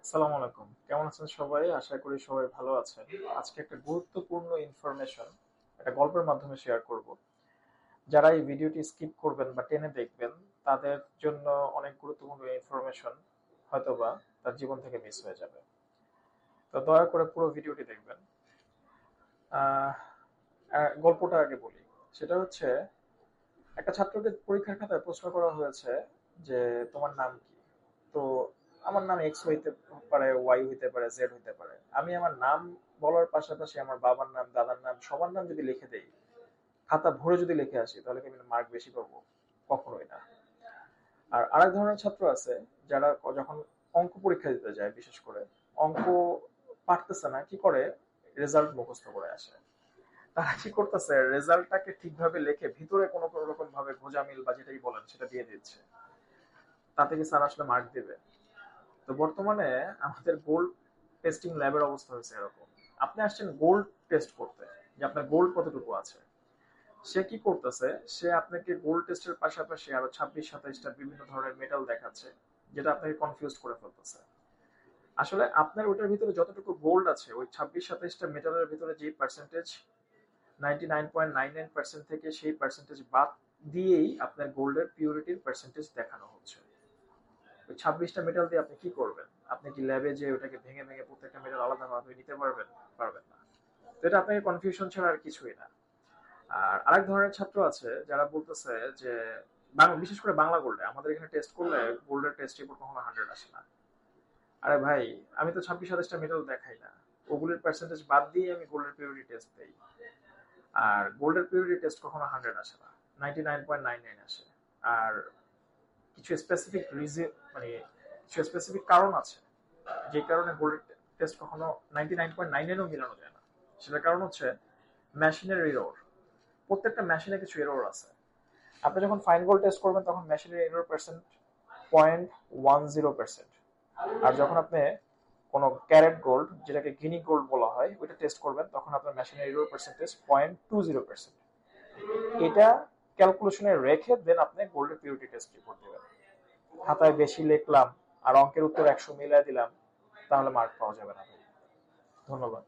আসসালামু আলাইকুম। কেমন আছেন সবাই? আশা করি সবাই ভালো আছেন। আজকে একটা গুরুত্বপূর্ণ ইনফরমেশন একটা গল্পের মাধ্যমে শেয়ার করব। যারা এই ভিডিওটি স্কিপ করবেন বা টেনে দেখবেন, তাদের জন্য অনেক গুরুত্বপূর্ণ ইনফরমেশন হয়তোবা তার জীবন থেকে মিস হয়ে যাবে। তো দয়া করে পুরো ভিডিওটি দেখবেন। আহ গল্পটা আগে বলি। সেটা হচ্ছে, একটা ছাত্রকে পরীক্ষার খাতায় প্রশ্ন করা হয়েছে যে তোমার নাম কি। তো আমার নাম এক্স হইতে পারে, ওয়াই হইতে পারে, জেড হইতে পারে। আমি আমার নাম বলার পাশাপাশি আমার বাবার নাম, দাদার নাম, সবার নাম যদি লিখে দেই, খাতা ভরে যদি লিখে আসি, তাহলে কি আমি মার্ক বেশি পাবো? কখনোই না। আর আরেক ধরনের ছাত্র আছে, যারা যখন অঙ্ক পরীক্ষা দিতে যায়, বিশেষ করে অঙ্ক পারতেছে না, কি করে? রেজাল্ট মুখস্থ করে আসে। তারা কি করতেছে, রেজাল্টটাকে ঠিকভাবে লিখে ভিতরে কোনো কোনো রকম ভাবে গোঁজামিল বা যেটাই বলেন সেটা দিয়ে দিচ্ছে। তাতে কি স্যার আসলে মার্ক দিবে? তো বর্তমানে আমাদের গোল্ড টেস্টিং ল্যাবের অবস্থা হয়েছে এরকম। আপনি আসছেন গোল্ড টেস্ট করতে, যে আপনার গোল্ড কতটুকু আছে। সে কি করতেছে, সে আপনাকে গোল্ড টেস্টের পাশাপাশি আরো 26-27টা বিভিন্ন ধরনের মেটাল দেখাচ্ছে, যেটা আপনাকে কনফিউজ করে ফেলতেছে। আসলে আপনার ওটার ভিতরে যতটুকু গোল্ড আছে, ওই 26-27টা মেটালের ভিতরে যে পার্সেন্টেজ 99.99% থেকে সেই পার্সেন্টেজ বাদ দিয়েই আপনার গোল্ডের পিউরিটির পার্সেন্টেজ দেখানো হচ্ছে। ওই 26টা মেটাল দিয়ে আপনি কি করবেন? আপনি কি ল্যাবে যে ওটাকে ভেঙে ভেঙে প্রত্যেকটা মেটাল আলাদা ভাবে নিতে পারবেন? পারবেন না। তো এটা আপনাকে কনফিউশন ছাড়া আর কিছুই না। আর আরেক ধরনের ছাত্র আছে যারা বলতেছে যে বিশেষ করে বাংলা গোল্ডে আমাদের এখানে টেস্ট করলে গোল্ডের টেস্ট রিপোর্ট কখনো 100 আসে না। আরে ভাই, আমি তো 26-27টা মেটাল দেখাই না, ওগুলোর পার্সেন্টেজ বাদ দিয়ে আমি গোল্ডের পিউরিটি টেস্ট দেই। আর গোল্ডের পিউরিটি টেস্ট কখনো 100 আসে না, 99.99 আসে। আর কিছু স্পেসিফিক রিজন, মানে কিছু স্পেসিফিক কারণ আছে যে কারণে গোল্ডের টেস্ট কখনো 99.9-এরও মিলানো যায় না। সেটার কারণ হচ্ছে মেশিনের এরর। প্রত্যেকটা মেশিনে কিছু এরর আছে। আপনি যখন ফাইন গোল্ড টেস্ট করবেন তখন মেশিনের এরর পার্সেন্ট 0.10%। আর যখন আপনি কোনো ক্যারেট গোল্ড, যেটাকে গিনি গোল্ড বলা হয়, ওইটা টেস্ট করবেন তখন আপনার মেশিনের এরর পার্সেন্টেজ 0.20%। এটা ক্যালকুলেশনে রেখে দেন আপনি গোল্ডের পিউরিটি টেস্ট রিপোর্ট দেবেন। খাতায় বেশি লিখলাম আর অঙ্কের উত্তর 100 মিলাই দিলাম, তাহলে মার্ক পাওয়া যাবে না। ধন্যবাদ।